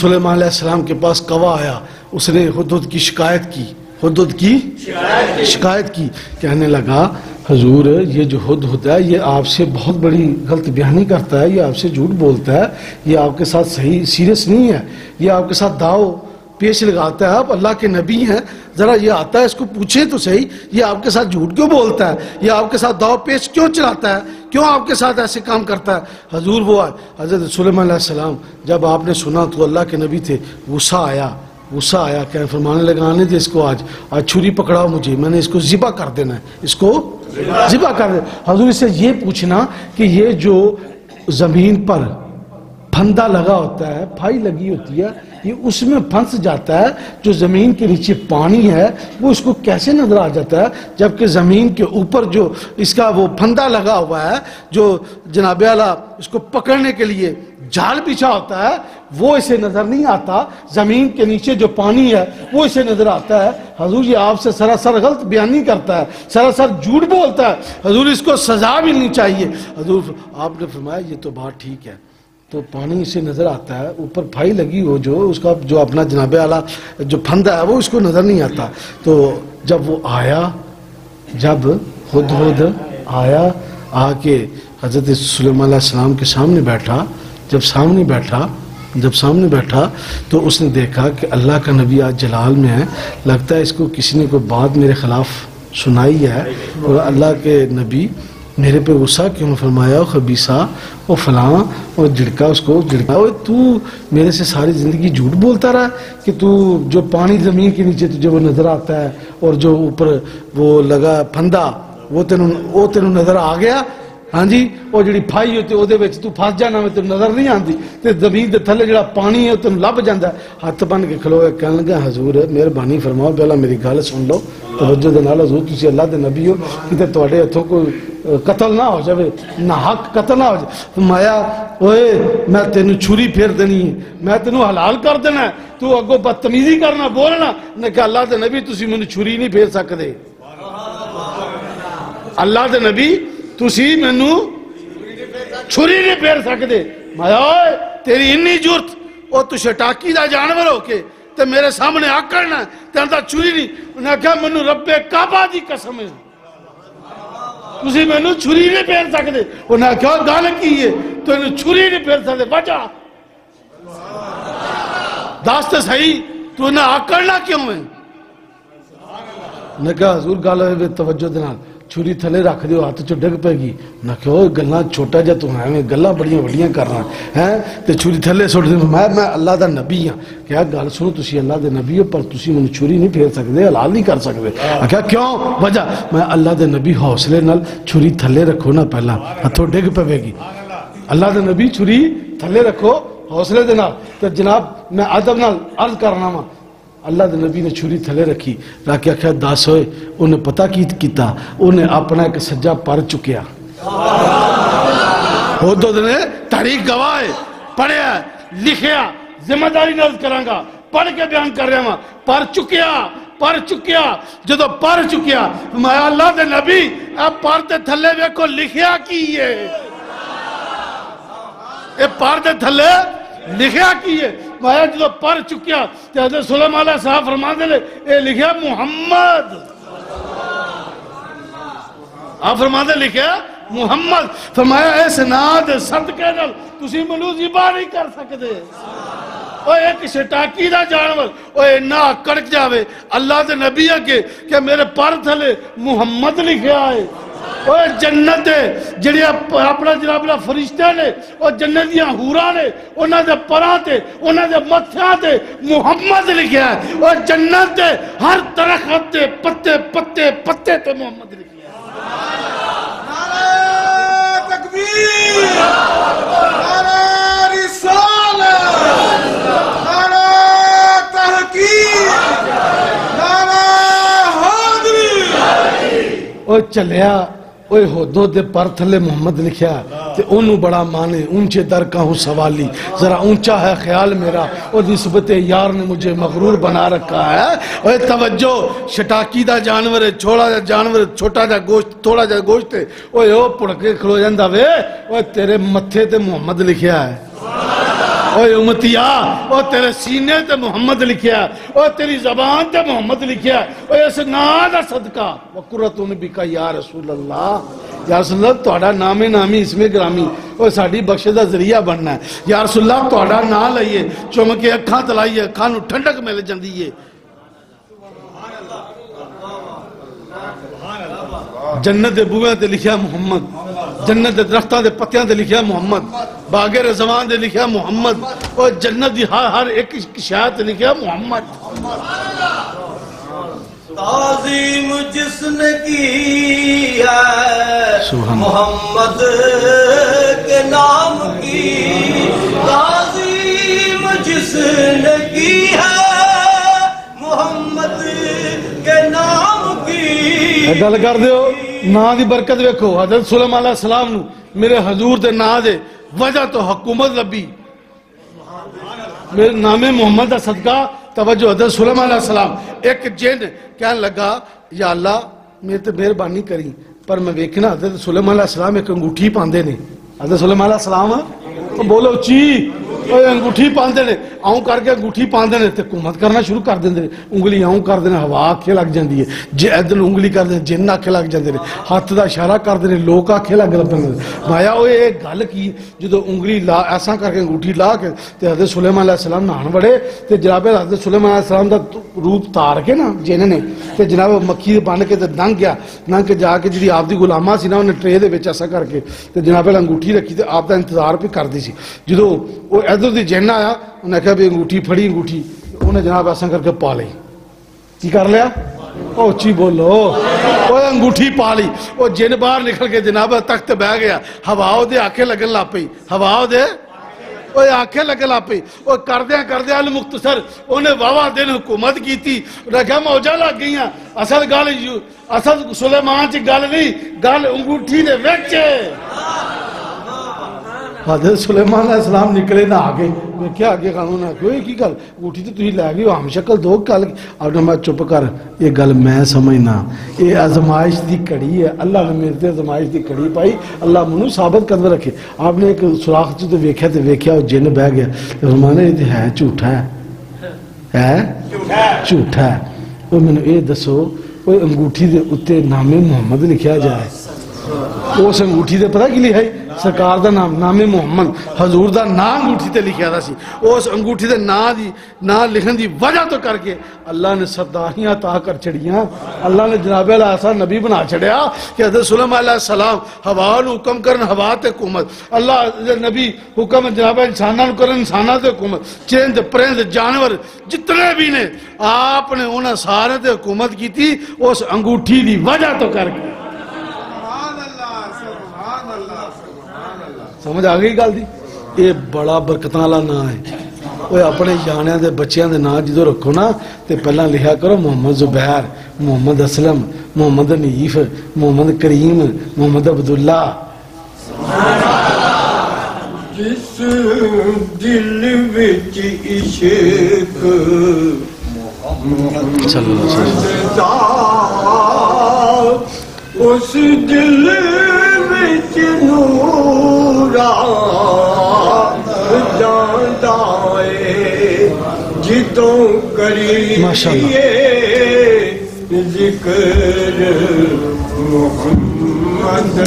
سلیمان علیہ السلام کے پاس کوا آیا، اس نے ہدہد کی شکایت کی، ہدہد کی شکایت کی، کہنے لگا حضور یہ جو ہدہد ہے یہ آپ سے بہت بڑی غلط بیانی کرتا ہے، یہ آپ سے جھوٹ بولتا ہے، یہ آپ کے ساتھ صحیح سیریس نہیں ہے، یہ آپ کے ساتھ داؤ پیش لگاتا ہے، آپ اللہ کے نبی ہیں، ذرا یہ آتا ہے اس کو پوچھیں تو صحیح، یہ آپ کے ساتھ جھوٹ کیوں بولتا ہے، یہ آپ کے ساتھ داؤ پیش کیوں چلاتا ہے، کیوں آپ کے ساتھ ایسے کام کرتا ہے؟ حضور وہ حضرت سلیمان علیہ السلام جب آپ نے سنا تو اللہ کے نبی تھے، غصہ آیا کہ فرمانے لگا آنے دے اس کو، آج چھری پکڑاؤ مجھے، میں نے اس کو ذبح کر دینا ہے، اس کو ذبح کر دینا۔ حضور سے یہ پوچھنا کہ یہ جو زمین پر پھندا لگا ہوتا ہے، پھائی لگی ہوتی ہے، یہ اس میں پھنس جاتا ہے، جو زمین کے نیچے پانی ہے وہ اس کو کیسے نظر آ جاتا ہے، جبکہ زمین کے اوپر جو اس کا وہ پھندا لگا ہوا ہے، جو جناب اعلیٰ اس کو پکڑنے کے لیے جال بچھا ہوتا ہے، وہ اسے نظر نہیں آتا، زمین کے نیچے جو پانی ہے وہ اسے نظر آتا ہے۔ حضور یہ آپ سے سراسر غلط بیانی کرتا ہے، سراسر جھوٹ بولتا ہے، حضور اس کو سزا بھی نہیں چاہیے۔ حضور آپ نے فرمایا یہ تو بات ٹھیک ہے، تو پانی اسے نظر آتا ہے، اوپر پھائی لگی ہو جو اس کا جو اپنا جناب اعلیٰ جو پھندا ہے وہ اس کو نظر نہیں آتا۔ تو جب وہ آیا، جب ہدہد آیا، آ کے حضرت سلیمان علیہ السلام کے سامنے بیٹھا، جب سامنے بیٹھا تو اس نے دیکھا کہ اللہ کا نبی آج جلال میں ہے، لگتا ہے اس کو کسی نے کوئی بات میرے خلاف سنائی ہے، اور اللہ کے نبی میرے پہ غصہ کیوں؟ فرمایا خبیثہ اور فلاں، اور جھڑکا اس کو، جھڑکا تو میرے سے ساری زندگی جھوٹ بولتا رہا کہ تو جو پانی زمین کے نیچے تجھے وہ نظر آتا ہے، اور جو اوپر وہ لگا پھندا وہ تینوں نظر آ گیا، ہاں جی، اور جڑی پھائی ہوتی ہے وہ تو پھنس جانا میں تینوں نظر نہیں آتی، تے زمین دے تھلے جڑا پانی ہے تینوں لب جاتا ہے۔ ہاتھ بن کے کھلو گیا، کہنے لگا حضور مہربانی فرماؤ، پہلا میری گل سن لو توجہ دے نال، حضور تسی اللہ دے نبی ہو، کتے تواڈے ہتھوں کوئی قتل نہ ہو جائے، نہ حق قتل نہ ہو جائے۔ فرمایا اوئے میں تینوں چھری پھیر دینی ہے، میں تینوں حلال کر دینا ہے، تو اگوں بدتمیزی کرنا بولنا۔ نے کہا اللہ دے نبی تسی مینوں چھری نہیں پھیر سکدے، اللہ دے نبی تسی مینوں چھری نہیں پھیر سکدے۔ مایا اوئے تیری انی جرت، او تو شٹاکی دا جانور ہو کے تے میرے سامنے آکڑنا ہے، تے انتا چھری نہیں۔ انہاں کہا مینوں رب کعبہ دی قسم ہے تسی مینوں چھری نہیں پھیر سکدے۔ انہاں کہا گل کی ہے تو انہوں چھری نہیں پھیر سکدے، وجہ دس تے صحیح تو انہاں آکڑنا کیوں ہے؟ انہاں کہا حضور گل ہے توجہ دے نال، چھری تھلے رکھ دیو ہاتھ چو ڈگ پے گی۔ نہ کہ وہ گلاں چھوٹا جا تو ہیں گلاں بڑیاں بڑیاں کرنا ہیں تے چھری تھلے سٹ دے۔ میں اللہ دا نبی ہاں، کیا گل سنو تسی اللہ دے نبی ہو پر تسی مینوں چھری نہیں پھیر سکدے، حلال نہیں کر سکدے۔ کیا کیوں؟ وجہ میں اللہ دے نبی حوصلے نال چھری تھلے رکھو نا، پہلا ہتھوں ڈگ پے گی۔ اللہ دے نبی چھری تھلے رکھو حوصلے دے نال، تے جناب میں ادب نال عرض کرنا وا، اللہ دے نبی نے چھری تھلے رکھی، راکہ کہا دس ہوئے انہیں پتہ کیتا، انہیں اپنا ایک سجا پر چکیا۔ ہدہد نے تاریخ گواہ پڑھیا لکھیا، ذمہ داری نرد کرانگا، پڑھ کے بیان کر رہا ہوں، پر چکیا جدو پر چکیا میں اللہ دے نبی اب پر دے تھلے ویکھو لکھیا کی ہے، اے پر دے تھلے لکھیا کی ہے۔ میں جدو پر چکیا تو حضرت سلیمان علیہ السلام فرما دے لے اے لکھیا محمد، آپ فرما دے لکھیا محمد۔ فرمایا اے سناد صدقے نال تسی منوں ذبح نہیں کر سکدے۔ اوہ ایک شٹاکی دا جانور اوہ نہ کڑک جاوے اللہ دے نبی اگے کہ میرے پر تھلے محمد لکھیا ہے۔ اوہ جنت دے جڑی اپنا جناب فرشتے نے، اوہ جنت دیاں حوراں نے، انہاں دے پراں تے انہاں دے متھیاں تے محمد لکھیا ہے۔ اوہ جنت دے ہر درخت تے پتے تے محمد لکھیا ہے۔ نعرہ تکبیر، نعرہ رسالت، نعرہ تحقیق، نعرہ حیدری۔ اوہ چلیا اوہ ہدہد دے پر تھلے محمد لکھیا تے انہوں بڑا مانے اونچے در کا ہوں سوالی، ذرا اونچا ہے خیال میرا اور نسبت یار نے مجھے مغرور بنا رکھا ہے۔ اوہ توجہ شٹاکی دا جانور ہے، چھوڑا جا جانور، چھوٹا جا گوشت، تھوڑا جا گوشت ہے، اوہ پڑکے کھلو جاندہ وے اوہ تیرے متھے تے محمد لکھیا ہے۔ اوے امتیا او تیرے سینے تے محمد لکھیا او تیری زبان تے محمد لکھیا اوے اس نام دا صدقہ وقرۃ بک یا رسول اللہ یا رسول اللہ تہاڈا نام نامی اسم گرامی اوے ساڈی بخشش دا ذریعہ بننا ہے یا رسول اللہ تہاڈا نام لئیے چوم کے اکھاں تلائیے اکھاں نوں ٹھنڈک مل جاندی ہے جنت دے بوئے تے لکھیا محمد جنت دے درختاں دے پتیاں تے لکھیا محمد باغے رضوان دے لکھیا محمد اور جنت دی ہر ایک شاید تے لکھیا محمد تعظیم جس نے کی ہے محمد کے نام کی تعظیم جس نے کی ہے محمد کے نام کی گل کر دیو نا دی برکت ویکھو حضرت سلیمان علیہ السلام نو میرے حضور دے نا دے وجہ تو حکومت لبی میرے نام محمد دا صدقہ توجہ حضرت سلیمان علیہ السلام ایک جن کہنے لگا یا اللہ میرے تے مہربانی کری پر میں ویکھنا حضرت سلیمان علیہ السلام ایک انگوٹھی پاندے نے حضرت سلیمان علیہ السلام بولو چی انگوٹھی پاندے نے آؤں کر کے انگوٹھی پاندے نے تے حکومت کرنا شروع کر دیندے انگلی آؤں کر دینے ہوا آکھے لگ جاندی ہے جے ادھر انگلی کر دینے جن آکھے لگ جاندے نے ہاتھ دا اشارہ کر دینے لوگ آکھے لگ جاندے مایا وہ ایک گل کی جدو انگلی لا ایسا کر کے انگوٹھی لا کے تے حضرت سلیمان علیہ السلام نہان بڑے تے جناب حضرت سلیمان علیہ السلام دا روپ تار کے نا جن نے تے جناب مکھی بن کے تے ننگ گیا ننگ کے جا کے جی آپ دی غلامہ سی نا انہیں ٹرے دے وچ ایسا کر کے تے جناب انگوٹھی رکھی تے آپ دا انتظار پہ کر دی سی جدو وہ ادھر دی جن آیا انہوں نے کہا بھی انگوٹھی پھڑی انگوٹھی انہیں جناب ایسا کر کے پا لی کی کر لیا او چی بولو وہ انگوٹھی پا لی وہ جن باہر نکل کے جناب تخت بہ گیا ہواؤ دے آنکھیں لگن لا پئی ہواؤ دے وہ آنکھیں لگن لا پئی وہ کردیا المختصر انہیں واوا دن حکومت کی تھی انہیں کہا موجہ لگ گئی ہیں اصل سلیمان چی گل نہیں گل انگوٹھی دے ویچے حضرت سلیمان علیہ السلام نکلے نہ آگے میں کیا آگے قانون ہے کوئی کی گل اٹھی تو تھی لے گئی ہم شکل دو گل اب نے میں چپ کر یہ گل میں سمجھنا یہ ازمائش دی کڑی ہے اللہ نے میرے تے ازمائش دی کڑی پائی اللہ منو ثابت کر رکھے آپ نے ایک سوراخ تو ویکھیا تے ویکھیا وہ جن بہ گیا فرمانے یہ ہے جھوٹا ہے جھوٹا ہے وہ میں نے یہ دسو وہ انگوٹھی دے اتے نام محمد لکھیا جائے اس انگوٹھی دے پتہ کی لکھائی سرکار دا نام محمد حضور دا نام انگوٹھی تے لکھیا دا سی اس انگوٹھی دے نام لکھن دی وجہ تو کر کے اللہ نے سرداریاں عطا کر چڑیاں اللہ نے جناب علیہ ایسا نبی بنا چڑیا کہ حضرت سلیمان علیہ السلام ہوا نو حکم کرن ہوا تے حکومت اللہ نبی حکم جناب انساناں نو کرن انساناں تے حکومت چرند پرند جانور جتنے بھی نے آپ نے انہاں سارے تے حکومت کی تھی اس انگوٹھی دی وجہ تو کر کے سمجھ آگئی گل دی یہ بڑا برکتاں والا نا ہے وہ اپنے جانے دے بچیاں دے نا جدو رکھو نا تے پہلا لکھا کرو محمد زبیر محمد اسلم محمد نیف محمد کریم محمد عبداللہ جس دل وچ عشق محمد دا اس دل وچ نور جاندا اے جدوں کریے ذکر محمد